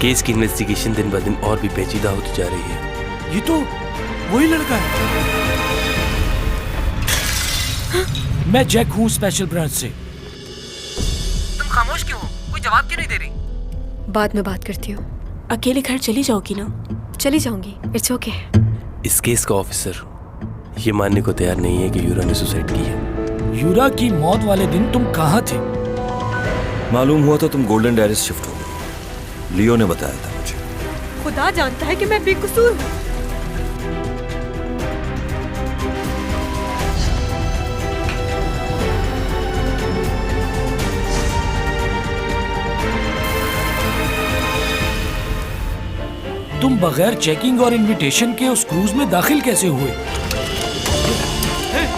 Case की investigation दिन ब दिन और भी पेचीदा होती जा रही है। ये तो वही लड़का है। मैं जैक हूँ, स्पेशल ब्रांच से। तुम खामोश क्यों हो? कोई जवाब क्यों नहीं दे रही? बाद में बात करती हूँ। अकेले घर चली जाओगी ना? चली जाऊंगी, इट्स ओके। इस केस का ऑफिसर ये मानने को तैयार नहीं है कि यूरा ने सुसाइड की है। यूरा की मौत वाले दिन तुम कहाँ थे? मालूम हुआ था तुम गोल्डन डायरीज शिफ्ट हो गए। लियो ने बताया था मुझे। खुदा जानता है कि मैं बेकसूर हूँ। तुम बगैर चेकिंग और इनविटेशन के उस क्रूज में दाखिल कैसे हुए?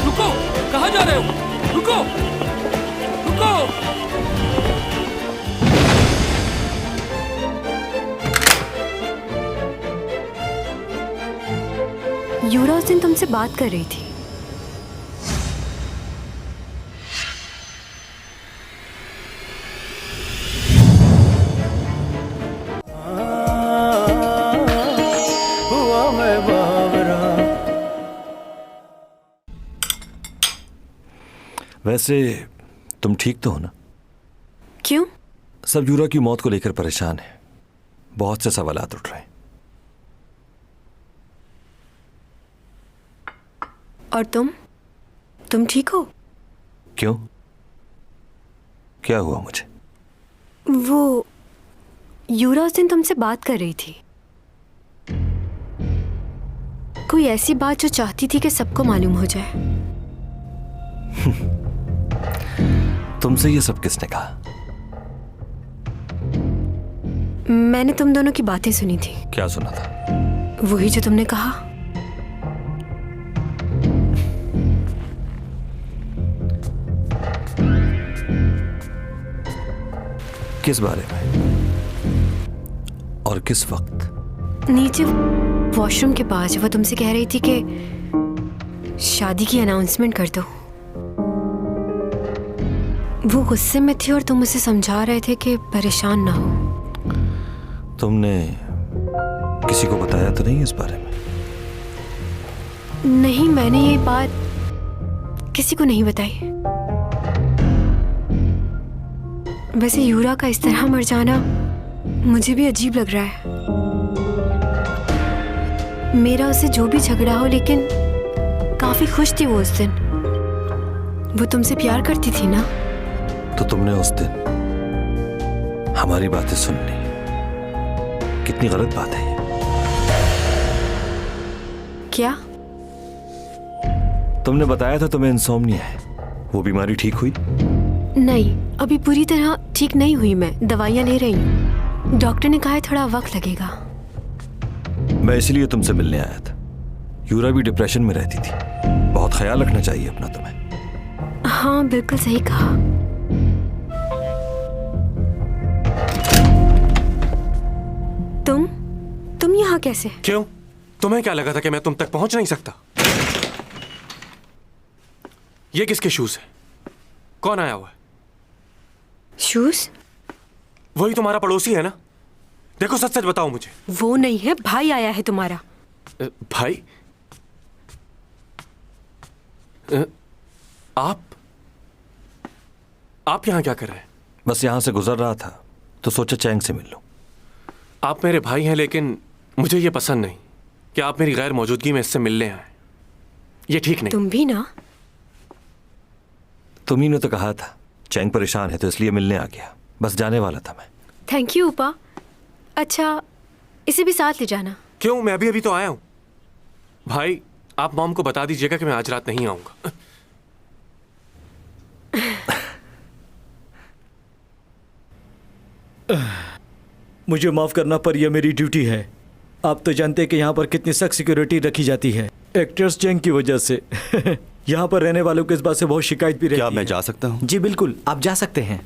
रुको, कहाँ जा रहे हो? रुको, रुको। यूरा उस दिन तुमसे बात कर रही थी। वैसे तुम ठीक तो हो ना? क्यों? सब यूरा की मौत को लेकर परेशान है। बहुत से सवालात उठ रहे हैं। और तुम ठीक हो? क्यों? क्या हुआ मुझे? वो यूरा उस दिन तुमसे बात कर रही थी। कोई ऐसी बात जो चाहती थी कि सबको मालूम हो जाए। तुमसे ये सब किसने कहा? मैंने तुम दोनों की बातें सुनी थी। क्या सुना था? वही जो तुमने कहा। किस बारे में और किस वक्त? नीचे वॉशरूम के पास वो तुमसे कह रही थी कि शादी की अनाउंसमेंट कर दो। वो गुस्से में थी और तुम उसे समझा रहे थे कि परेशान ना हो। तुमने किसी को बताया तो नहीं इस बारे में? नहीं, मैंने ये बात किसी को नहीं बताई। वैसे यूरा का इस तरह मर जाना मुझे भी अजीब लग रहा है। मेरा उससे जो भी झगड़ा हो, लेकिन काफी खुश थी वो उस दिन। वो तुमसे प्यार करती थी ना? तो तुमने उस दिन हमारी बातें सुन ली। कितनी गलत बात है ये। क्या? तुमने बताया था तुम्हें इंसोम्निया है। वो बीमारी ठीक हुई? नहीं, अभी पूरी तरह ठीक नहीं हुई। मैं दवाइयाँ ले रही हूँ। डॉक्टर ने कहा है थोड़ा वक्त लगेगा। मैं इसलिए तुमसे मिलने आया था। यूरा भी डिप्रेशन में रहती थी। बहुत ख्याल रखना चाहिए अपना तुम्हें। हाँ, बिल्कुल सही कहा। तुम यहाँ कैसे? क्यों? तुम्हें क्या लगा था कि मैं तुम तक पहुंच नहीं सकता? ये किसके शूज है? कौन आया हुआ है? शूज? वही तुम्हारा पड़ोसी है ना? देखो, सच सच बताओ मुझे। वो नहीं है, भाई आया है तुम्हारा। भाई? आप यहाँ क्या कर रहे हैं? बस यहाँ से गुजर रहा था तो सोचा चैंग से मिल लूं। आप मेरे भाई हैं, लेकिन मुझे ये पसंद नहीं कि आप मेरी गैर मौजूदगी में इससे मिलने आए। ये ठीक नहीं। तुम भी ना? तुम्ही ने तो कहा था चैंग परेशान है तो इसलिए मिलने आ गया। बस जाने वाला था मैं। थैंक यू उपा। अच्छा, इसे भी साथ ले जाना। क्यों? मैं अभी तो आया हूं। भाई, आप मॉम को बता दीजिएगा कि मैं आज रात नहीं आऊंगा। मुझे माफ करना, पर यह मेरी ड्यूटी है। आप तो जानते हैं कि यहाँ पर कितनी सख्त सिक्योरिटी रखी जाती है, एक्टर्स चैंग की वजह से। यहाँ पर रहने वालों को इस बात से बहुत शिकायत भी रहती है। क्या मैं जा सकता हूँ? जी बिल्कुल, आप जा सकते हैं।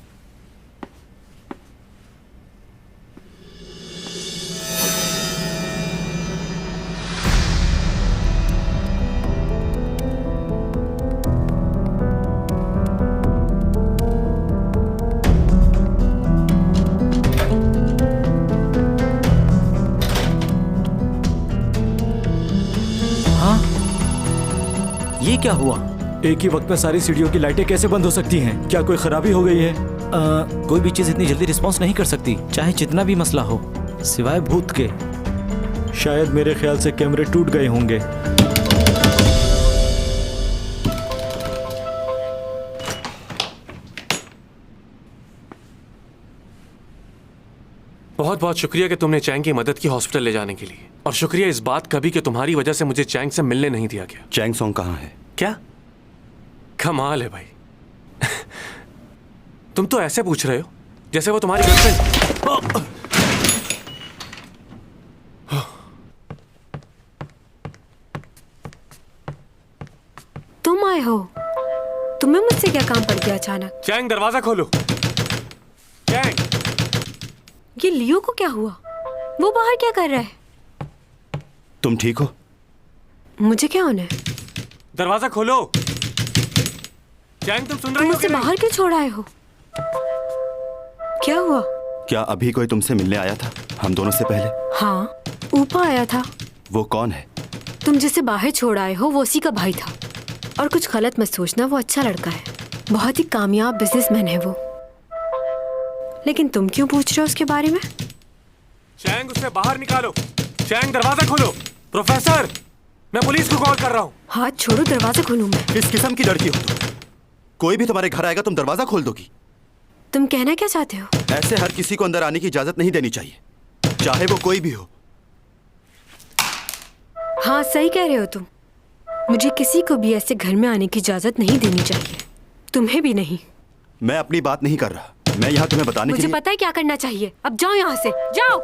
क्या हुआ? एक ही वक्त में सारी सीढ़ियों की लाइटें कैसे बंद हो सकती हैं? क्या कोई खराबी हो गई है? कोई भी चीज इतनी जल्दी रिस्पॉन्स नहीं कर सकती, चाहे जितना भी मसला हो, सिवाय भूत के। शायद मेरे ख्याल से कैमरे टूट गए होंगे। बहुत बहुत शुक्रिया कि तुमने चैंग की मदद की हॉस्पिटल ले जाने के लिए, और शुक्रिया इस बात का भी कि तुम्हारी वजह से मुझे चैंग से मिलने नहीं दिया गया। चैंग सॉन्ग कहाँ है? क्या कमाल है भाई। तुम तो ऐसे पूछ रहे हो जैसे वो तुम्हारी गर्लफ्रेंड। तुम आए हो? तुम्हें मुझसे क्या काम पड़ गया अचानक? चैंग दरवाजा खोलो। चैंग, ये लियो को क्या हुआ? वो बाहर क्या कर रहा है? तुम ठीक हो? मुझे क्या होना है? दरवाजा खोलो। चैंग, तुम सुन तुम रही हो मुझसे कि नहीं? बाहर क्यों छोड़ आए हो? क्या हुआ? क्या अभी कोई तुमसे मिलने आया था हम दोनों से पहले? हाँ, ऊपर आया था। वो कौन है? तुम जिसे बाहर छोड़ आए हो वो उसी का भाई था। और कुछ गलत मत सोचना, वो अच्छा लड़का है, बहुत ही कामयाब बिजनेसमैन है वो। लेकिन तुम क्यों पूछ रहे हो उसके बारे में? चैंग, उसे बाहर निकालो। चैंग, दरवाजा खोलो। प्रोफेसर, मैं पुलिस को कॉल कर रहा हूँ। हाथ छोड़ो, दरवाजा खोलूं मैं। किस किस्म की लड़की हो तुम? कोई भी तुम्हारे घर आएगा तुम दरवाजा खोल दोगी? तुम कहना क्या चाहते हो? ऐसे हर किसी को अंदर आने की इजाजत नहीं देनी चाहिए, चाहे वो कोई भी हो। हाँ, सही कह रहे हो तुम। मुझे किसी को भी ऐसे घर में आने की इजाजत नहीं देनी चाहिए, तुम्हें भी नहीं। मैं अपनी बात नहीं कर रहा, मैं यहाँ तुम्हें बताने के मुझे लिए। पता है क्या करना चाहिए। अब जाओ यहाँ से, जाओ।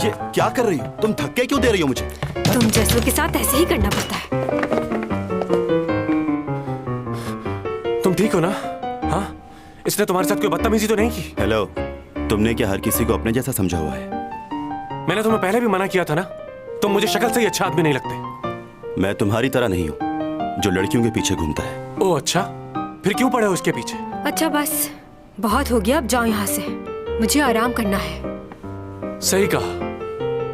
ये क्या कर रही हो तुम? धक्के क्यों दे रही हो मुझे? तुम जैसों के साथ ऐसे ही करना पड़ता है। तुम ठीक हो ना? हाँ, इसने तुम्हारे साथ कोई बदतमीजी तो नहीं की? हेलो, तुमने क्या हर किसी को अपने जैसा समझा हुआ है? मैंने तुम्हें पहले भी मना किया था ना, तुम मुझे शक्ल से ही अच्छा आदमी नहीं लगते। मैं तुम्हारी तरह नहीं हूँ जो लड़कियों के पीछे घूमता है। ओह अच्छा, फिर क्यों पड़े हो उसके पीछे? अच्छा बस, बहुत हो गया, अब जाओ यहाँ से, मुझे आराम करना है। सही कहा,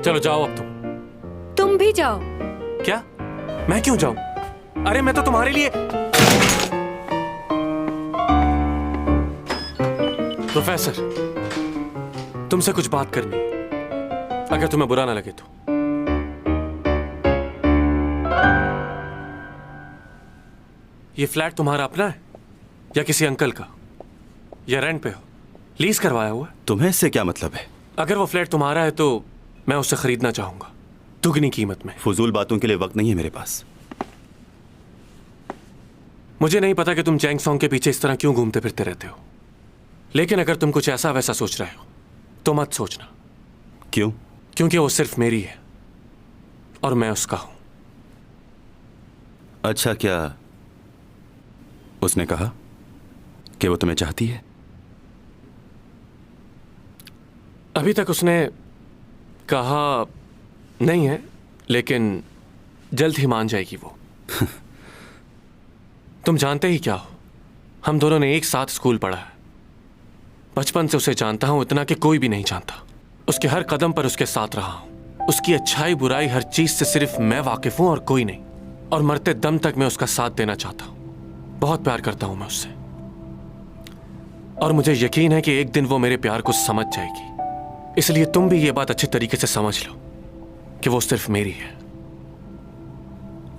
चलो जाओ अब तुम भी जाओ। क्या? मैं क्यों जाऊं? अरे मैं तो तुम्हारे लिए। प्रोफेसर, तुमसे कुछ बात करनी, अगर तुम्हें बुरा ना लगे तो। ये फ्लैट तुम्हारा अपना है या किसी अंकल का, या रेंट पे हो, लीज करवाया हुआ है? तुम्हें इससे क्या मतलब है? अगर वो फ्लैट तुम्हारा है तो मैं उससे खरीदना चाहूंगा, दुगनी कीमत में। फजूल बातों के लिए वक्त नहीं है मेरे पास। मुझे नहीं पता कि तुम चैंग सॉन्ग के पीछे इस तरह क्यों घूमते फिरते रहते हो, लेकिन अगर तुम कुछ ऐसा वैसा सोच रहे हो तो मत सोचना। क्यों? क्योंकि वो सिर्फ मेरी है और मैं उसका हूं। अच्छा, क्या उसने कहा कि वो तुम्हें चाहती है? अभी तक उसने कहा नहीं है, लेकिन जल्द ही मान जाएगी वो। तुम जानते ही क्या हो, हम दोनों ने एक साथ स्कूल पढ़ा है। बचपन से उसे जानता हूं, इतना कि कोई भी नहीं जानता। उसके हर कदम पर उसके साथ रहा हूं। उसकी अच्छाई बुराई हर चीज से सिर्फ मैं वाकिफ हूं और कोई नहीं। और मरते दम तक मैं उसका साथ देना चाहता हूं। बहुत प्यार करता हूं मैं उससे, और मुझे यकीन है कि एक दिन वो मेरे प्यार को समझ जाएगी। इसलिए तुम भी ये बात अच्छे तरीके से समझ लो कि वो सिर्फ मेरी है।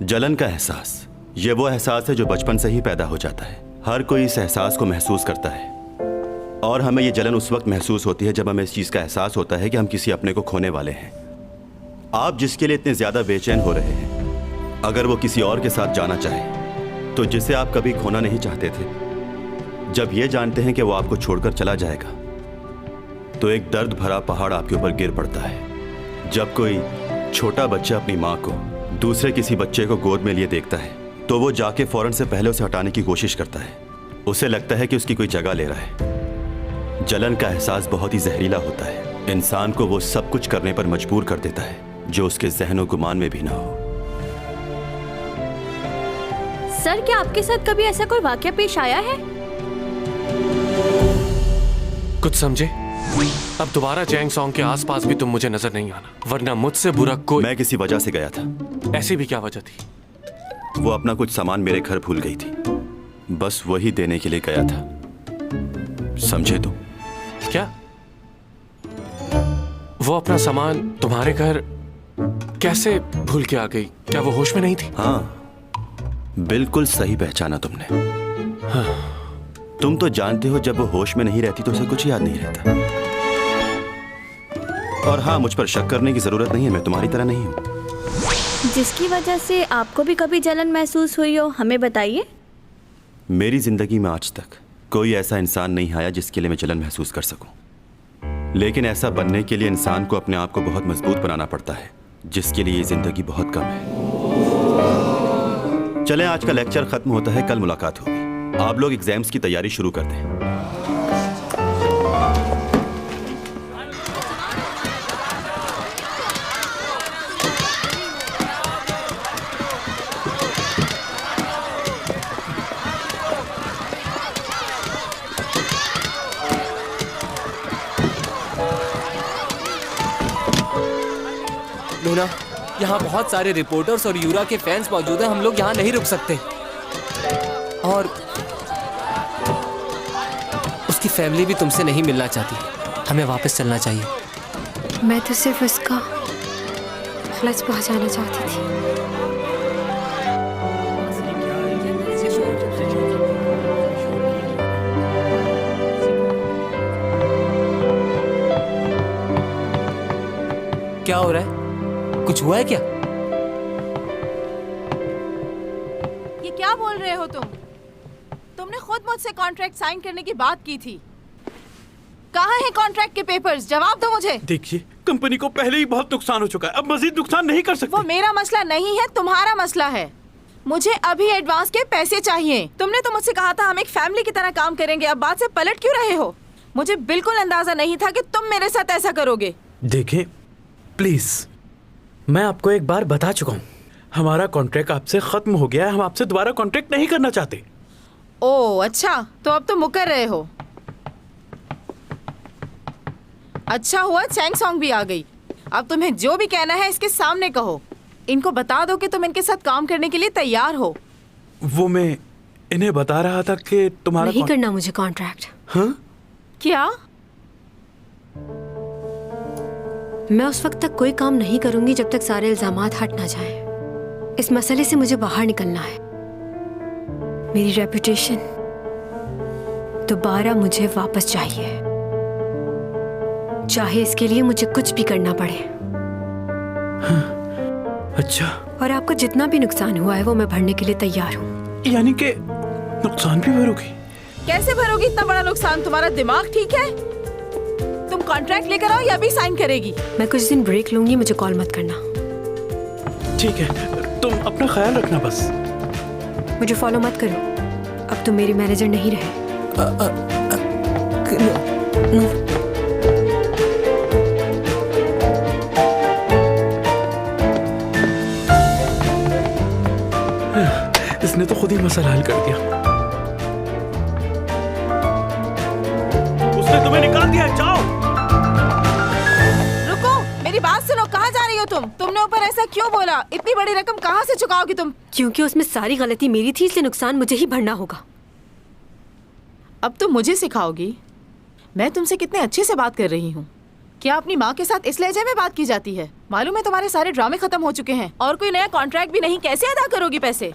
जलन का एहसास, ये वो एहसास है जो बचपन से ही पैदा हो जाता है। हर कोई इस एहसास को महसूस करता है, और हमें ये जलन उस वक्त महसूस होती है जब हमें इस चीज़ का एहसास होता है कि हम किसी अपने को खोने वाले हैं। आप जिसके लिए इतने ज़्यादा बेचैन हो रहे हैं, अगर वो किसी और के साथ जाना चाहे तो जिसे आप कभी खोना नहीं चाहते थे, जब ये जानते हैं कि वो आपको छोड़कर चला जाएगा, तो एक दर्द भरा पहाड़ आपके ऊपर गिर पड़ता है। जब कोई छोटा बच्चा अपनी माँ को दूसरे किसी बच्चे को गोद में लिए देखता है, तो वो जाके फौरन से पहले उसे हटाने की कोशिश करता है। उसे लगता है कि उसकी कोई जगह ले रहा है। जलन का एहसास बहुत ही जहरीला होता है। इंसान को वो सब कुछ करने पर मजबूर कर देता है जो उसके ज़हन और गुमान में भी ना हो। सर, क्या आपके साथ कभी ऐसा कोई वाकया पेश आया है? कुछ समझे? अब दोबारा चैंग सॉन्ग के आसपास भी तुम मुझे नजर नहीं आना, वरना मुझसे बुरा कोई। मैं किसी वजह से गया था। ऐसी भी क्या वजह थी? वो अपना कुछ सामान मेरे घर भूल गई थी, बस वही देने के लिए गया था। समझे तुम? क्या वो अपना सामान तुम्हारे घर कैसे भूल के आ गई? क्या वो होश में नहीं थी? हाँ, बिल्कुल सही पहचाना तुमने। हाँ। तुम तो जानते हो जब वो होश में नहीं रहती तो उसे कुछ याद नहीं रहता। और हाँ, मुझ पर शक करने की जरूरत नहीं है, मैं तुम्हारी तरह नहीं हूँ। जिसकी वजह से आपको भी कभी जलन महसूस हुई हो, हमें बताइए। मेरी जिंदगी में आज तक कोई ऐसा इंसान नहीं आया जिसके लिए मैं जलन महसूस कर सकूं। लेकिन ऐसा बनने के लिए इंसान को अपने आप को बहुत मजबूत बनाना पड़ता है, जिसके लिए ये जिंदगी बहुत कम है। चलें, आज का लेक्चर खत्म होता है, कल मुलाकात होगी। आप लोग एग्जाम्स की तैयारी शुरू कर दें। लूना, यहाँ बहुत सारे रिपोर्टर्स और यूरा के फैंस मौजूद हैं, हम लोग यहाँ नहीं रुक सकते। और उसकी फैमिली भी तुमसे नहीं मिलना चाहती, हमें वापस चलना चाहिए। मैं तो सिर्फ उसका खलस पहुंचाना चाहती थी। क्या हो रहा है? कुछ हुआ है क्या? ये क्या बोल रहे हो तुम? तुमने खुद मुझसे कॉन्ट्रैक्ट साइन करने की बात की थी। कहाँ है कॉन्ट्रैक्ट के पेपर्स? जवाब दो मुझे। देखिए, कंपनी को पहले ही बहुत नुकसान हो चुका है, अब मजीद नुकसान नहीं कर सकते। वो मेरा मसला नहीं है, तुम्हारा मसला है। मुझे अभी एडवांस के पैसे चाहिए। तुमने तो मुझसे कहा था हम एक फैमिली की तरह काम करेंगे, अब बात से पलट क्यों रहे हो? मुझे बिल्कुल अंदाजा नहीं था कि तुम मेरे साथ ऐसा करोगे। देखें प्लीज, मैं आपको एक बार बता चुका हूँ, हमारा कॉन्ट्रैक्ट आपसे खत्म हो गया है, हम आपसे दोबारा कॉन्ट्रैक्ट नहीं करना चाहते। ओह अच्छा, तो अब तो मुकर रहे हो। अच्छा हुआ चैंग सॉन्ग भी आ गई। अब तुम्हें जो भी कहना है इसके सामने कहो। इनको बता दो कि तुम इनके साथ काम करने के लिए तैयार हो। वो मैं इन्हें बता रहा था कि तुम्हारा नहीं करना मुझे कॉन्ट्रैक्ट। हाँ? क्या? मैं उस वक्त तक कोई काम नहीं करूंगी जब तक सारे इल्जामात हट ना जाएं। इस मसले से मुझे बाहर निकलना है। मेरी रेपुटेशन दोबारा मुझे वापस चाहिए, चाहे इसके लिए मुझे कुछ भी करना पड़े। हाँ, अच्छा। और आपको जितना भी नुकसान हुआ है वो मैं भरने के लिए तैयार हूँ। यानी कि नुकसान भी भरोगी? कैसे भरोगी इतना बड़ा नुकसान? तुम्हारा दिमाग ठीक है? तुम कॉन्ट्रैक्ट लेकर आओ या भी साइन करेगी? मैं कुछ दिन ब्रेक लूंगी, मुझे कॉल मत करना। ठीक है, तुम अपना ख्याल रखना बस। मुझे फॉलो मत करो, अब तुम मेरी मैनेजर नहीं रहे। इसने तो खुद ही मसला हल कर दिया। उसने तुम्हें निकाल दिया, जाओ। रुको, मेरी बात सुनो। कहाँ जा रही हो तुम? तुमने ऊपर ऐसा क्यों बोला? इतनी बड़ी रकम कहाँ से चुकाओगी तुम? क्योंकि उसमें सारी गलती मेरी थी, इसलिए नुकसान मुझे ही भरना होगा। अब तुम मुझे सिखाओगी? मैं तुमसे कितने अच्छे से बात कर रही हूँ। क्या अपनी माँ के साथ इस लहजे में बात की जाती है? मालूम है तुम्हारे सारे ड्रामे खत्म हो चुके हैं और कोई नया कॉन्ट्रैक्ट भी नहीं। कैसे अदा करोगी पैसे?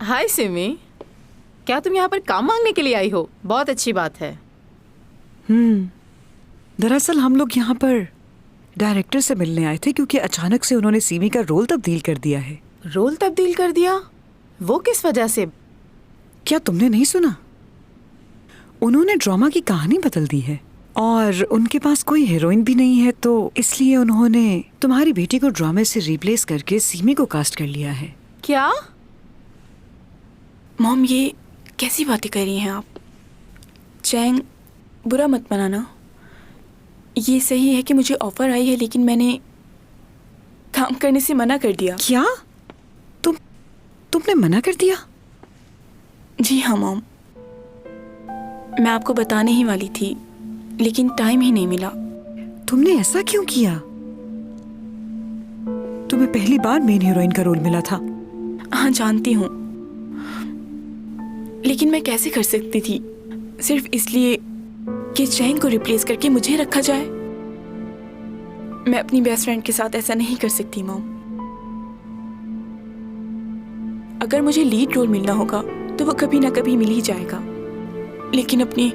हाय सिमी, क्या तुम यहाँ पर काम मांगने के लिए आई हो? बहुत अच्छी बात है। दरअसल हम लोग यहाँ पर डायरेक्टर से मिलने आए थे क्योंकि अचानक से उन्होंने सीमी का रोल तब्दील कर दिया है। रोल तब्दील कर दिया? वो किस वजह से? क्या तुमने नहीं सुना? उन्होंने ड्रामा की कहानी बदल दी है और उनके पास कोई हीरोइन भी नहीं है, तो इसलिए उन्होंने तुम्हारी बेटी को ड्रामे से रिप्लेस करके सीमी को कास्ट कर लिया है। क्या? मॉम, ये कैसी बातें कर रही हैं आप? चैंग, बुरा मत मनाना। ये सही है कि मुझे ऑफर आई है, लेकिन मैंने काम करने से मना कर दिया। क्या? तुमने मना कर दिया? जी हाँ मॉम, मैं आपको बताने ही वाली थी, लेकिन टाइम ही नहीं मिला। तुमने ऐसा क्यों किया? तुम्हें पहली बार मेन हीरोइन का रोल मिला था। हाँ जानती हूँ, लेकिन मैं कैसे कर सकती थी सिर्फ इसलिए कि चैंग को रिप्लेस करके मुझे रखा जाए। मैं अपनी बेस्ट फ्रेंड के साथ ऐसा नहीं कर सकती मॉम। अगर मुझे लीड रोल मिलना होगा तो वो कभी ना कभी मिल ही जाएगा, लेकिन अपनी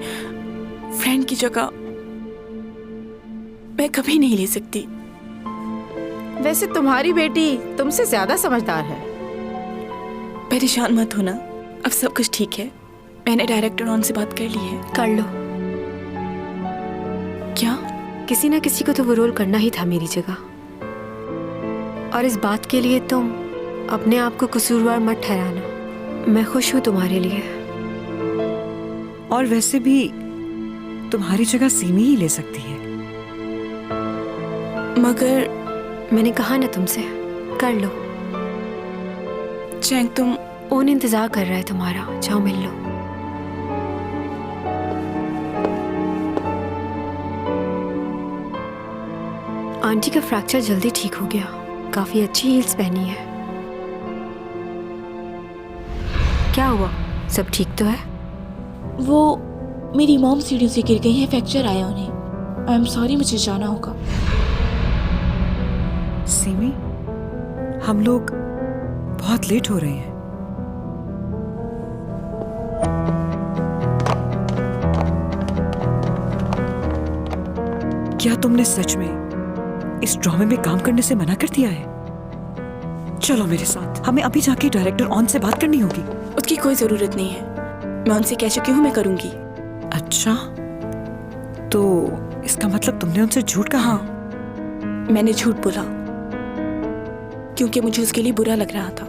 फ्रेंड की जगह मैं कभी नहीं ले सकती। वैसे तुम्हारी बेटी तुमसे ज्यादा समझदार है। परेशान मत होना, अब सब कुछ ठीक है। मैंने डायरेक्टर ऑन से बात कर ली है। कर लो। क्या? किसी ना किसी को तो वो रोल करना ही था मेरी जगह, और इस बात के लिए तुम अपने आप को कसूरवार मत ठहराना। मैं खुश हूँ तुम्हारे लिए। और वैसे भी तुम्हारी जगह सीमी ही ले सकती है। मगर मैंने कहा ना तुमसे, कर लो। चैंग तुम ओन इंतजार कर रहा है तुम्हारा, जाओ मिल लो। आंटी का फ्रैक्चर जल्दी ठीक हो गया, काफी अच्छी हील्स पहनी है। क्या हुआ, सब ठीक तो है? वो मेरी मॉम सीढ़ी से गिर गई है, फ्रैक्चर आया उन्हें। आई एम सॉरी, मुझे जाना होगा। सीमी, हम लोग बहुत लेट हो रहे हैं। क्या तुमने सच में इस ड्रामे में काम करने से मना कर दिया है? चलो मेरे साथ, हमें अभी जाके डायरेक्टर ऑन से बात करनी होगी। उसकी कोई जरूरत नहीं है, मैं उनसे कह चुकी हूँ मैं करूंगी। अच्छा, तो इसका मतलब तुमने उनसे झूठ कहा? हाँ, मैंने झूठ बोला क्योंकि मुझे उसके लिए बुरा लग रहा था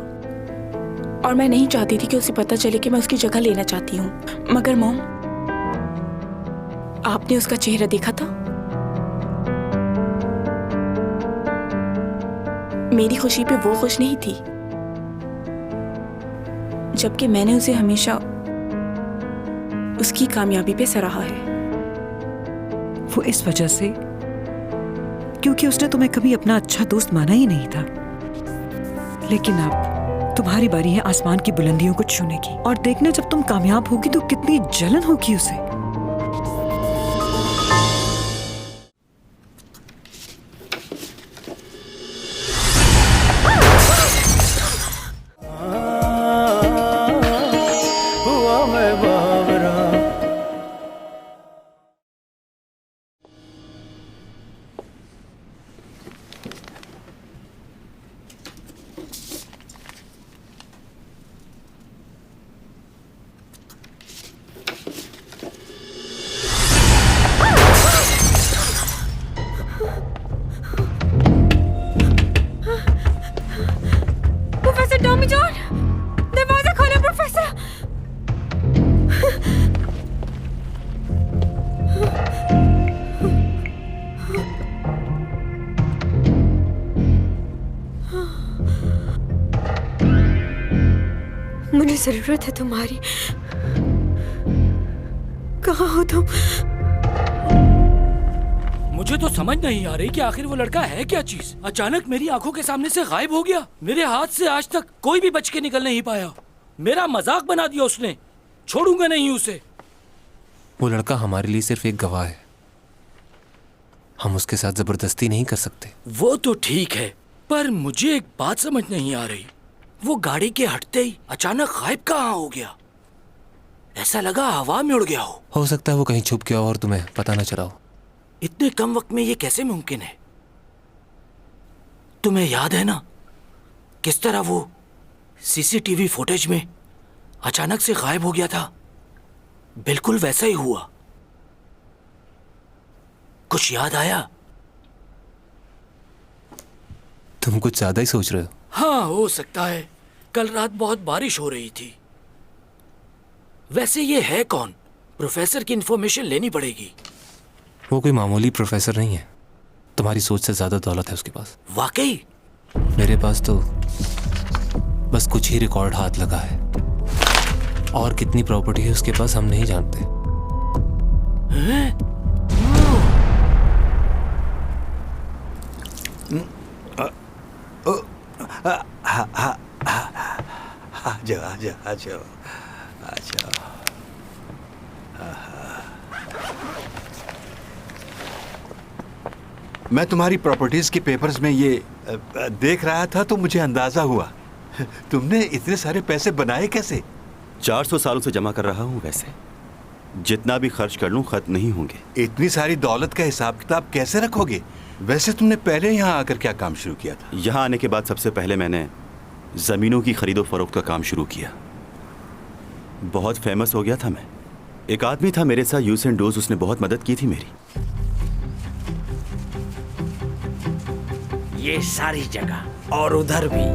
और मैं नहीं चाहती थी कि उसे पता चले कि मैं उसकी जगह लेना चाहती हूँ। मगर मॉम, आपने उसका चेहरा देखा था? मेरी खुशी पे वो खुश नहीं थी, जबकि मैंने उसे हमेशा उसकी कामयाबी पे सराहा है। वो इस वजह से क्योंकि उसने तुम्हें कभी अपना अच्छा दोस्त माना ही नहीं था। लेकिन अब तुम्हारी बारी है आसमान की बुलंदियों को छूने की, और देखना जब तुम कामयाब होगी तो कितनी जलन होगी उसे। मुझे जरूरत है तुम्हारी। कहाँ हो तुम? मुझे तो समझ नहीं आ रही कि आखिर वो लड़का है क्या चीज। अचानक मेरी आंखों के सामने से गायब हो गया। मेरे हाथ से आज तक कोई भी बच के निकल नहीं पाया। मेरा मजाक बना दिया उसने, छोड़ूंगा नहीं उसे। वो लड़का हमारे लिए सिर्फ एक गवाह है, हम उसके साथ जबरदस्ती नहीं कर सकते। वो तो ठीक है, पर मुझे एक बात समझ नहीं आ रही। वो गाड़ी के हटते ही अचानक गायब कहाँ हो गया? ऐसा लगा हवा में उड़ गया हो सकता है वो कहीं छुप गया हो और तुम्हें पता न चला हो। इतने कम वक्त में ये कैसे मुमकिन है? तुम्हें याद है ना किस तरह वो सीसीटीवी फुटेज में अचानक से गायब हो गया था? बिल्कुल वैसा ही हुआ। कुछ याद आया? तुम कुछ ज्यादा ही सोच रहे हो। हाँ, हो सकता है। कल रात बहुत बारिश हो रही थी। वैसे ये है कौन? प्रोफेसर की इंफॉर्मेशन लेनी पड़ेगी। वो कोई मामूली प्रोफेसर नहीं है, तुम्हारी सोच से ज्यादा दौलत है उसके पास। वाकई? मेरे पास तो बस कुछ ही रिकॉर्ड हाथ लगा है, और कितनी प्रॉपर्टी है उसके पास हम नहीं जानते। आ जाओ आ जाओ आ जाओ आ जाओ। मैं तुम्हारी प्रॉपर्टीज के पेपर्स में ये देख रहा था तो मुझे अंदाजा हुआ तुमने इतने सारे पैसे बनाए कैसे? 400 सालों से जमा कर रहा हूं। वैसे जितना भी खर्च कर लूं खत्म नहीं होंगे। इतनी सारी दौलत का हिसाब किताब कैसे रखोगे? वैसे तुमने पहले यहाँ आकर क्या काम शुरू किया था? यहाँ आने के बाद सबसे पहले मैंने ज़मीनों की खरीदो फरोख्त का काम शुरू किया। बहुत फेमस हो गया था मैं। एक आदमी था मेरे साथ, यूज एंड डोज, उसने बहुत मदद की थी मेरी। ये सारी जगह और उधर भी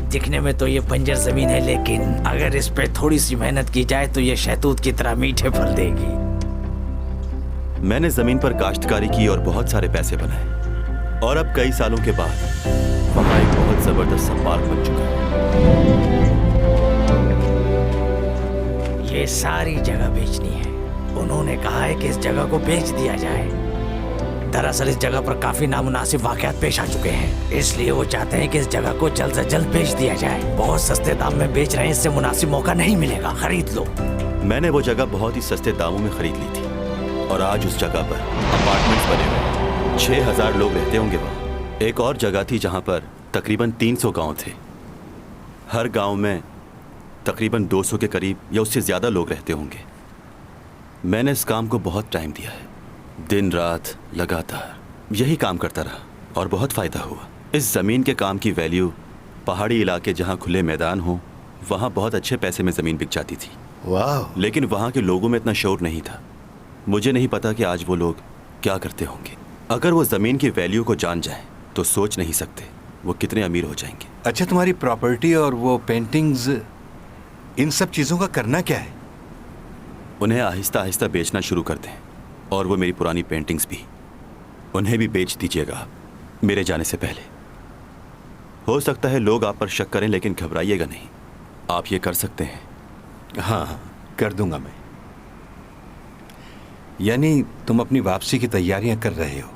दिखने में तो ये बंजर जमीन है, लेकिन अगर इस पे थोड़ी सी मेहनत की जाए तो ये शहतूत की तरह मीठे फल देगी। मैंने जमीन पर काश्तकारी की और बहुत सारे पैसे बनाए। और अब कई सालों के बाद वहाँ एक बहुत जबरदस्त सा पार्क बन चुका है। ये सारी जगह बेचनी है। उन्होंने कहा है कि इस जगह को बेच दिया जाए। दरअसल इस जगह पर काफी नामुनासिब वाकयात पेश आ चुके हैं, इसलिए वो चाहते हैं कि इस जगह को जल्द से जल्द बेच दिया जाए। बहुत सस्ते दाम में बेच रहे हैं, इससे मुनासिब मौका नहीं मिलेगा, खरीद लो। मैंने वो जगह बहुत ही सस्ते दामों में खरीद ली थी और आज उस जगह पर अपार्टमेंट्स बने हुए 6000 लोग रहते होंगे वहाँ। एक और जगह थी जहाँ पर तकरीबन 300 गांव थे। हर गांव में तकरीबन 200 के करीब या उससे ज़्यादा लोग रहते होंगे। मैंने इस काम को बहुत टाइम दिया है, दिन रात लगातार यही काम करता रहा और बहुत फ़ायदा हुआ। इस ज़मीन के काम की वैल्यू पहाड़ी इलाके जहाँ खुले मैदान हो वहाँ बहुत अच्छे पैसे में ज़मीन बिक जाती थी। वाह! लेकिन वहाँ के लोगों में इतना शौर नहीं था। मुझे नहीं पता कि आज वो लोग क्या करते होंगे। अगर वो ज़मीन की वैल्यू को जान जाएं तो सोच नहीं सकते वो कितने अमीर हो जाएंगे। अच्छा, तुम्हारी प्रॉपर्टी और वो पेंटिंग्स, इन सब चीज़ों का करना क्या है? उन्हें आहिस्ता आहिस्ता बेचना शुरू कर दें, और वो मेरी पुरानी पेंटिंग्स भी, उन्हें भी बेच दीजिएगा आप मेरे जाने से पहले। हो सकता है लोग आप पर शक करें, लेकिन घबराइएगा नहीं, आप ये कर सकते हैं। हाँ, कर दूंगा मैं। यानी तुम अपनी वापसी की तैयारियां कर रहे हो।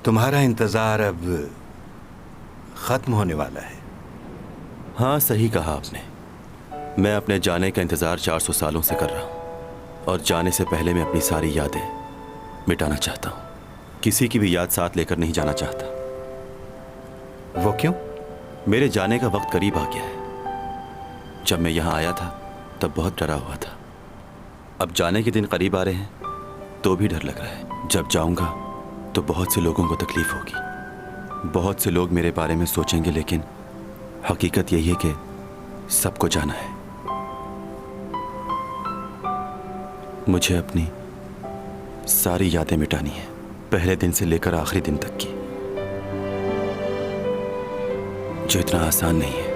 तुम्हारा इंतज़ार अब ख़त्म होने वाला है। हाँ, सही कहा आपने। मैं अपने जाने का इंतज़ार 400 सालों से कर रहा हूँ, और जाने से पहले मैं अपनी सारी यादें मिटाना चाहता हूँ। किसी की भी याद साथ लेकर नहीं जाना चाहता। वो क्यों? मेरे जाने का वक्त करीब आ गया है। जब मैं यहाँ आया था तब बहुत डरा हुआ था। अब जाने के दिन करीब आ रहे हैं तो भी डर लग रहा है। जब जाऊँगा तो बहुत से लोगों को तकलीफ़ होगी, बहुत से लोग मेरे बारे में सोचेंगे, लेकिन हकीकत यही है कि सबको जाना है। मुझे अपनी सारी यादें मिटानी है, पहले दिन से लेकर आखिरी दिन तक की, जो इतना आसान नहीं है।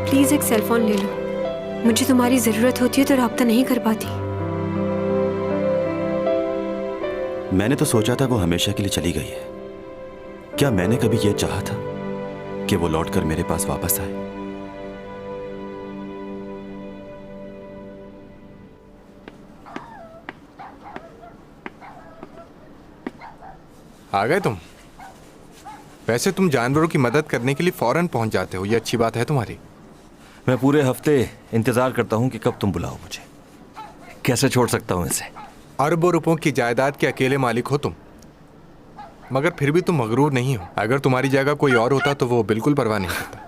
प्लीज एक सेल फोन ले लो, मुझे तुम्हारी जरूरत होती है तो राब्ता नहीं कर पाती। मैंने तो सोचा था वो हमेशा के लिए चली गई है। क्या मैंने कभी यह चाहा था कि वो लौटकर मेरे पास वापस आए? आ गए तुम? वैसे तुम जानवरों की मदद करने के लिए फौरन पहुंच जाते हो, ये अच्छी बात है तुम्हारी। मैं पूरे हफ्ते इंतजार करता हूँ कि कब तुम बुलाओ मुझे। कैसे छोड़ सकता हूँ इसे? अरबों रुपयों की जायदाद के अकेले मालिक हो तुम, मगर फिर भी तुम मगरूर नहीं हो। अगर तुम्हारी जगह कोई और होता तो वो बिल्कुल परवाह नहीं करता।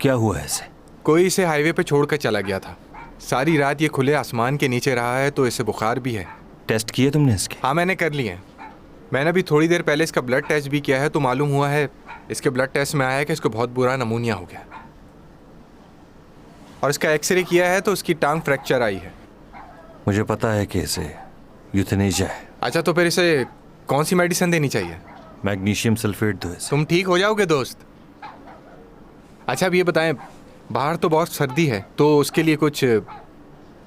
क्या हुआ ऐसे? कोई इसे हाईवे पे छोड़कर चला गया था। सारी रात ये खुले आसमान के नीचे रहा है तो इसे बुखार भी है। टेस्ट किए तुमने इसके? हाँ, मैंने कर लिए हैं। मैंने अभी थोड़ी देर पहले इसका ब्लड टेस्ट भी किया है तो मालूम हुआ है, इसके ब्लड टेस्ट में आया है कि इसको बहुत बुरा नमूनिया हो गया, और इसका एक्सरे किया है तो उसकी टांग फ्रैक्चर आई है। मुझे पता है कि इसे यूथेनेशिया है। अच्छा, तो फिर इसे कौन सी मेडिसिन देनी चाहिए? मैग्नीशियम सल्फेट दो इसे। तुम ठीक हो जाओगे दोस्त। अच्छा, अब ये बताएं, बाहर तो बहुत सर्दी है तो उसके लिए कुछ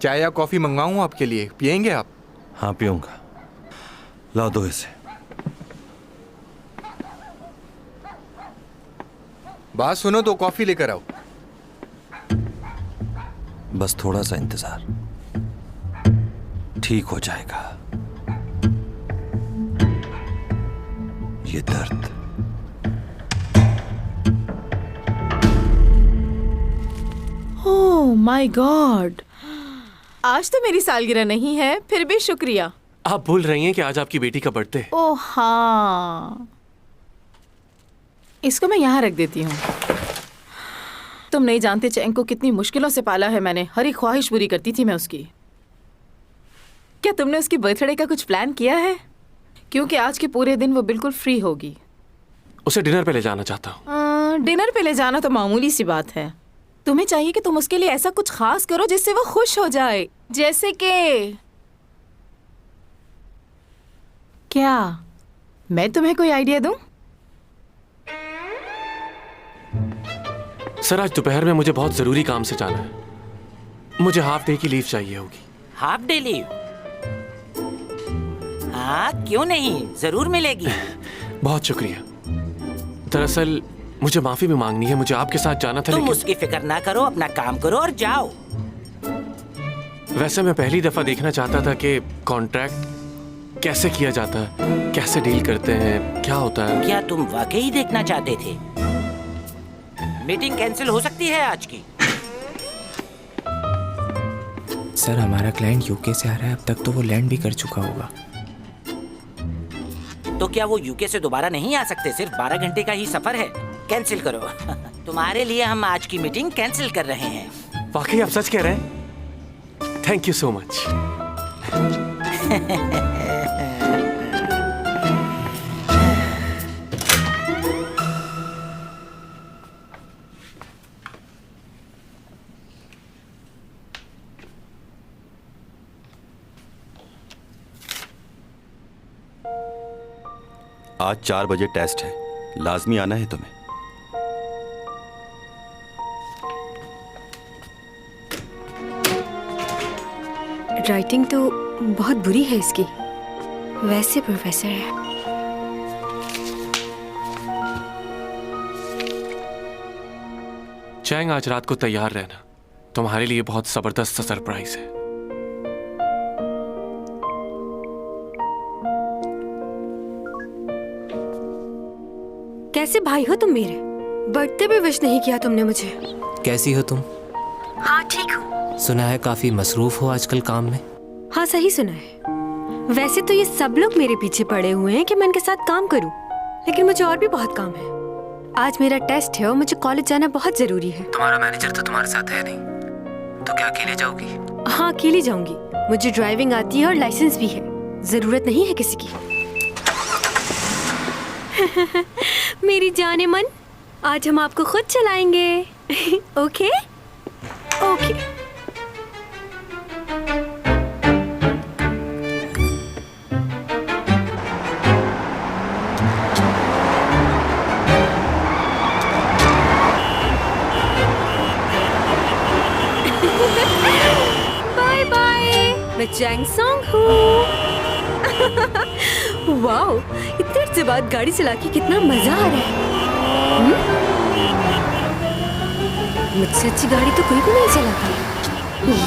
चाय या कॉफ़ी मंगवाऊँ आपके लिए? पियेंगे आप? हाँ, पीऊँगा। लाओ दो इसे। बात सुनो तो कॉफ़ी लेकर आओ। बस थोड़ा सा इंतजार। ठीक हो जाएगा। ये दर्द ओह माय गॉड, आज तो मेरी सालगिरह नहीं है, फिर भी शुक्रिया। आप भूल रही हैं कि आज आपकी बेटी का बर्थडे है। ओह हाँ, इसको मैं यहाँ रख देती हूँ। तुम नहीं जानते चैंग को कितनी मुश्किलों से पाला है मैंने। हर एक ख्वाहिश पूरी करती थी मैं उसकी। क्या तुमने उसकी बर्थडे का कुछ प्लान किया है? क्योंकि आज के पूरे दिन वो बिल्कुल फ्री होगी। उसे डिनर पे ले जाना चाहता हूँ। डिनर पे ले जाना तो मामूली सी बात है। तुम्हें चाहिए कि तुम उसके लिए ऐसा कुछ खास करो जिससे वो खुश हो जाए। जैसे कि क्या मैं तुम्हें कोई आइडिया दूं? सर, आज दोपहर में मुझे बहुत जरूरी काम से जाना है। मुझे हाफ डे की लीव चाहिए होगी। Half day leave? हाँ, क्यों नहीं, जरूर मिलेगी। बहुत शुक्रिया। दरअसल मुझे माफी भी मांगनी है। मुझे आपके साथ जाना था, तुम लेकिन उसकी फिक्र ना करो, अपना काम करो और जाओ। वैसे मैं पहली दफा देखना चाहता था कि कॉन्ट्रैक्ट कैसे किया जाता है, कैसे डील करते हैं, क्या होता है। क्या तुम वाकई देखना चाहते थे? मीटिंग कैंसिल हो सकती है आज की। सर, हमारा क्लाइंट यूके से आ रहा है। अब तक तो वो लैंड भी कर चुका होगा। तो क्या वो यूके से दोबारा नहीं आ सकते? सिर्फ 12 घंटे का ही सफर है। कैंसिल करो। तुम्हारे लिए हम आज की मीटिंग कैंसिल कर रहे हैं। वाकई आप सच कह रहे हैं? Thank you so much. आज 4 बजे टेस्ट है, लाजमी आना है तुम्हें। राइटिंग तो बहुत बुरी है इसकी। वैसे प्रोफेसर है। चैंग, आज रात को तैयार रहना। तुम्हारे लिए बहुत जबरदस्त सरप्राइज है। कैसे भाई हो तुम मेरे? बर्थडे पे विश नहीं किया तुमने मुझे। कैसी हो तुम? हाँ ठीक हूँ। सुना है काफी मसरूफ हो आजकल काम में। हाँ सही सुना है। वैसे तो ये सब लोग मेरे पीछे पड़े हुए हैं कि मैं इनके साथ काम करूं, लेकिन मुझे और भी बहुत काम है। आज मेरा टेस्ट है और मुझे कॉलेज जाना बहुत जरूरी है। तुम्हारा मैनेजर तो तुम्हारे साथ है नहीं, तो क्या अकेले जाओगी? हाँ अकेली जाऊंगी। मुझे ड्राइविंग आती है और लाइसेंस भी है। जरूरत नहीं है किसी की। मेरी जाने मन, आज हम आपको खुद चलाएंगे। Okay okay. बाय बाय, मैं चैंग सॉन्ग हूँ। वाओ, इतनी देर से बाद गाड़ी चला के कितना मजा आ रहा है। मुझसे अच्छी गाड़ी तो कोई भी नहीं चलाता।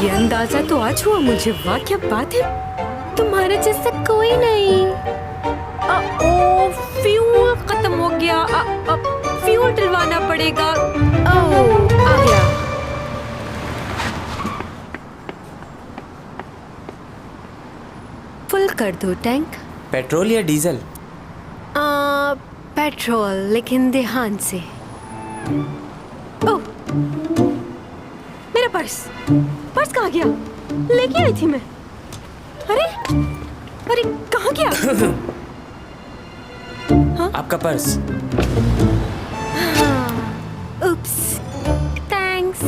ये अंदाजा तो आज हुआ मुझे। वाह क्या बात है, तुम्हारे जैसा कोई नहीं। ओ फ्यूल खत्म हो गया। फ्यूल डलवाना पड़ेगा। ओ आ गया। फुल कर दो टैंक। पेट्रोल या डीजल? पेट्रोल, लेकिन ध्यान से। ओह, मेरा पर्स कहाँ गया? लेके आई थी मैं। अरे अरे कहाँ गया? हाँ? आपका पर्स। उप्स, थैंक्स।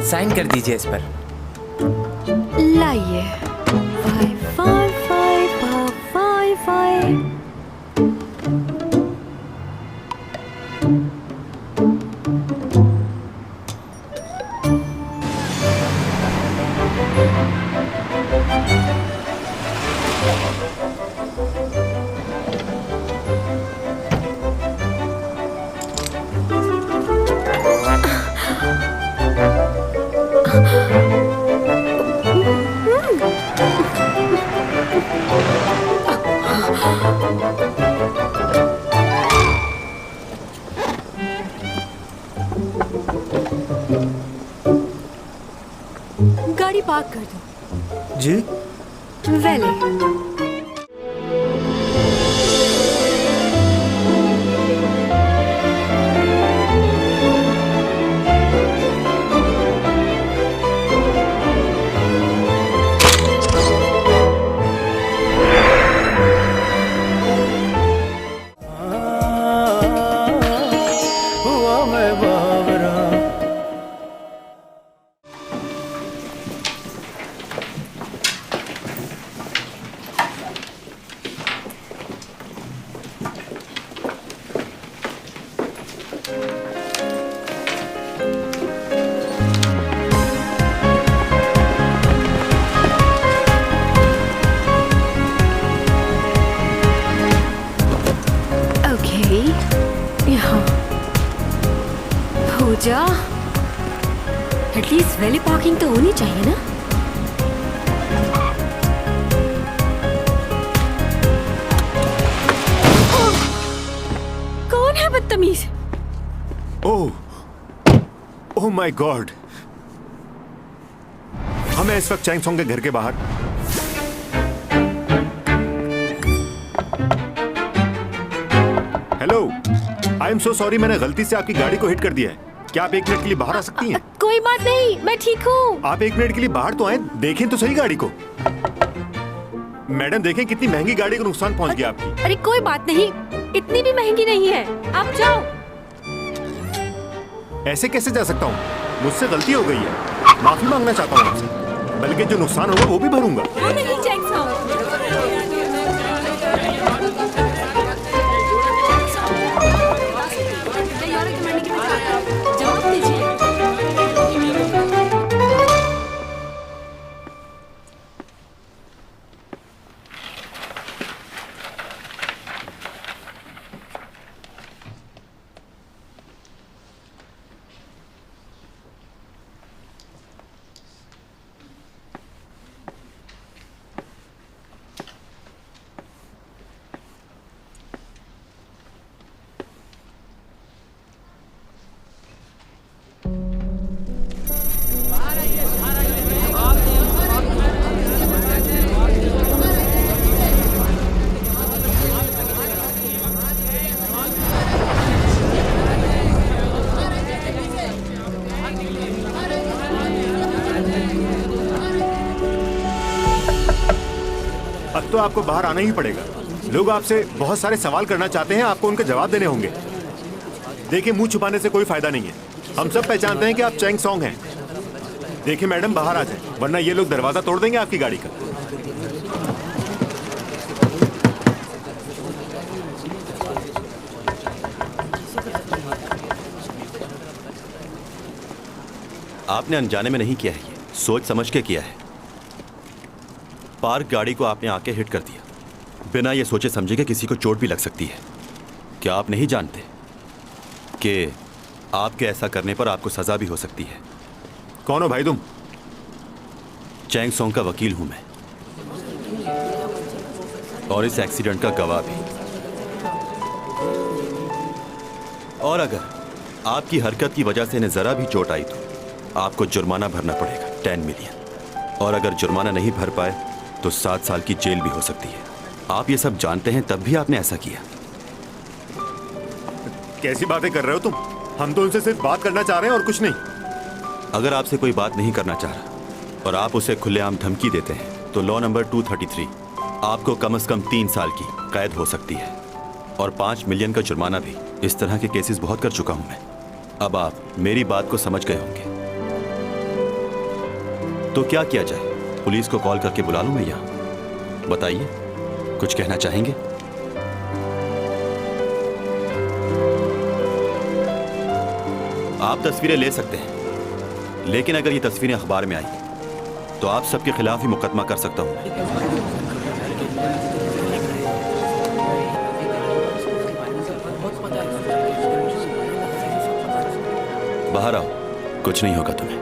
साइन कर दीजिए इस पर। लाइए। 5 5 5 5 5। गाड़ी पार्क कर दो। जी वेले हुआ मैं बावरा। ओके, यहाँ पूजा, एटलीस्ट वैली पार्किंग तो होनी चाहिए ना। कौन है बदतमीज? ओह ओह माय गॉड, हमें इस वक्त चैंग सोंग के घर के बाहर। Hello, I am so sorry, मैंने गलती से आपकी गाड़ी को हिट कर दिया है। क्या आप 1 मिनट के लिए बाहर आ सकती हैं? कोई बात नहीं, मैं ठीक हूँ। आप 1 मिनट के लिए बाहर तो आए, देखें तो सही गाड़ी को। मैडम देखें कितनी महंगी गाड़ी को नुकसान पहुंच गया आपकी। अरे कोई बात नहीं, इतनी भी महंगी नहीं है, आप जाओ। ऐसे कैसे जा सकता हूँ? मुझसे गलती हो गई है, माफी मांगना चाहता हूँ आपसे, बल्कि जो नुकसान होगा वो भी भरूंगा। नहीं चैंग सॉन्ग। जवाब दीजिए। अब तो आपको बाहर आना ही पड़ेगा। लोग आपसे बहुत सारे सवाल करना चाहते हैं, आपको उनके जवाब देने होंगे। देखिए, मुंह छुपाने से कोई फायदा नहीं है। हम सब पहचानते हैं कि आप चैंग सॉन्ग हैं। देखिए मैडम, बाहर आ जाए, वरना ये लोग दरवाजा तोड़ देंगे आपकी गाड़ी का। आपने अनजाने में नहीं किया है, ये सोच समझ के किया है। पार्क गाड़ी को आपने आके हिट कर दिया, बिना ये सोचे समझे कि किसी को चोट भी लग सकती है। क्या आप नहीं जानते कि आपके ऐसा करने पर आपको सजा भी हो सकती है? कौन हो भाई तुम? चैंग सॉन्ग का वकील हूं मैं, और इस एक्सीडेंट का गवाह भी। और अगर आपकी हरकत की वजह से इन्हें जरा भी चोट आई तो आपको जुर्माना भरना पड़ेगा, 10 मिलियन। और अगर जुर्माना नहीं भर पाए तो 7 साल की जेल भी हो सकती है। आप ये सब जानते हैं, तब भी आपने ऐसा किया। कैसी बातें कर रहे हो तुम? हम तो उनसे सिर्फ बात करना चाह रहे हैं और कुछ नहीं। अगर आपसे कोई बात नहीं करना चाह रहा और आप उसे खुलेआम धमकी देते हैं तो लॉ नंबर 233 आपको कम से कम 3 साल की कैद हो सकती है और 5 मिलियन का जुर्माना भी। इस तरह के केसेस बहुत कर चुका हूं मैं। अब आप मेरी बात को समझ गए होंगे। तो क्या किया जाए? पुलिस को कॉल करके बुला लूं मैं यहां? बताइए, कुछ कहना चाहेंगे? आप तस्वीरें ले सकते हैं, लेकिन अगर ये तस्वीरें अखबार में आई तो आप सबके खिलाफ ही मुकदमा कर सकता हूं मैं। बाहर आओ, कुछ नहीं होगा तुम्हें।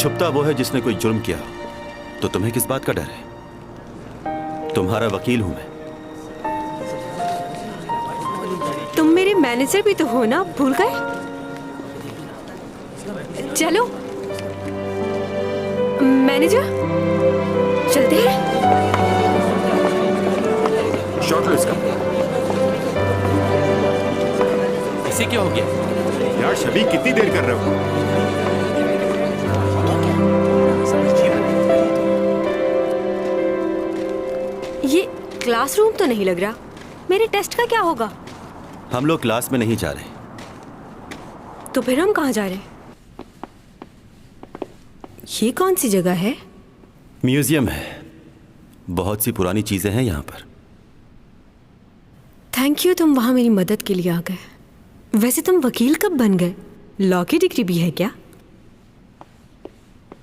छुपता वो है जिसने कोई जुर्म किया हो। तो तुम्हें किस बात का डर है? तुम्हारा वकील हूं मैं। तुम मेरे मैनेजर भी तो हो ना, भूल गए? चलो मैनेजर, चलते हैं। शॉट लो इसका। इसे क्या हो गया? यार शबी, कितनी देर कर रहे हो? ये क्लासरूम तो नहीं लग रहा। मेरे टेस्ट का क्या होगा? हम लोग क्लास में नहीं जा रहे। तो फिर हम कहाँ जा रहे हैं? ये कौन सी जगह है? म्यूजियम है। बहुत सी पुरानी चीजें हैं यहाँ पर। थैंक यू, तुम वहाँ मेरी मदद के लिए आ गए। वैसे तुम वकील कब बन गए? लॉ की डिग्री भी है क्या?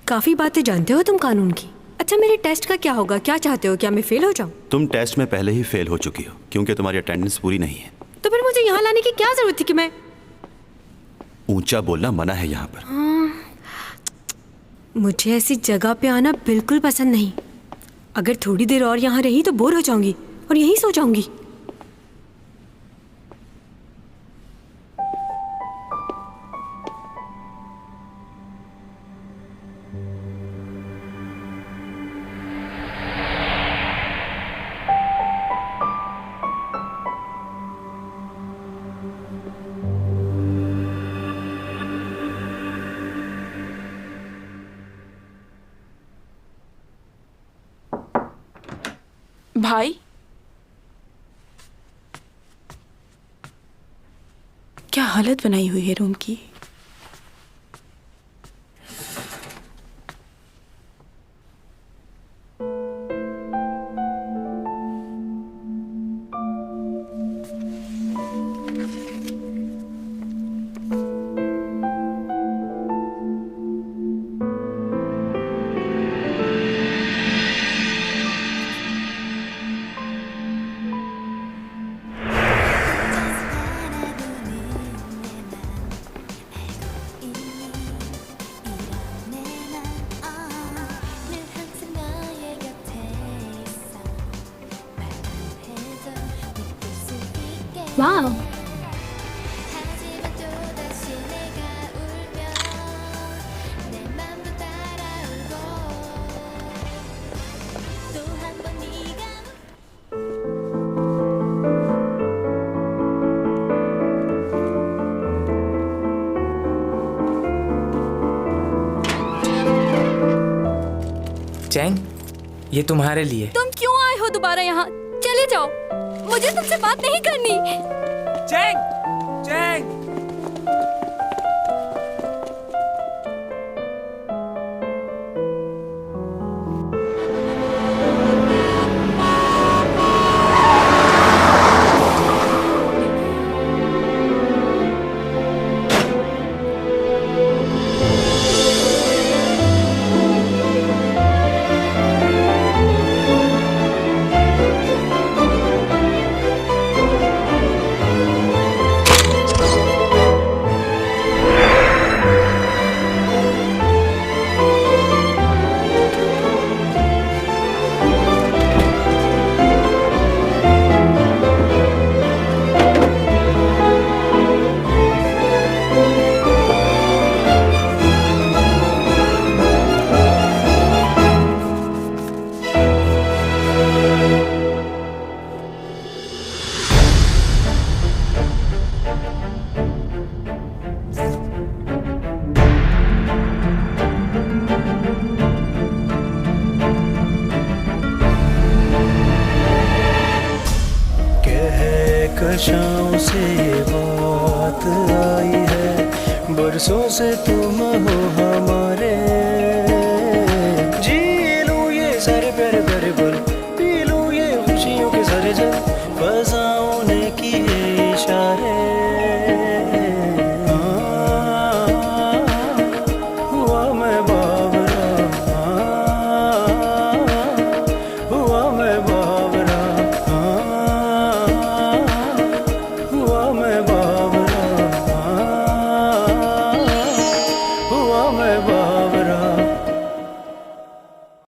काफी बातें जानते हो तुम कानून की। अच्छा, मेरे टेस्ट का क्या होगा? क्या चाहते हो? क्या मैं फेल हो जाऊं? तुम टेस्ट में पहले ही फेल हो चुकी हो क्योंकि तुम्हारी अटेंडेंस पूरी नहीं है। तो फिर मुझे यहाँ लाने की क्या जरूरत थी कि मैं? ऊंचा बोलना मना है यहाँ पर। मुझे ऐसी जगह पे आना बिल्कुल पसंद नहीं। अगर थोड़ी देर और यहाँ रही तो बोर हो जाऊंगी और यहीं सो जाऊंगी। भाई, क्या हालत बनाई हुई है रूम की। वाह, चैंग, ये तुम्हारे लिए। तुम क्यों आए हो दोबारा यहाँ? चले जाओ, मुझे तुमसे बात नहीं करनी। Chang, Chang. कशाओं से बात आई है, बरसों से तुम हो हमारे।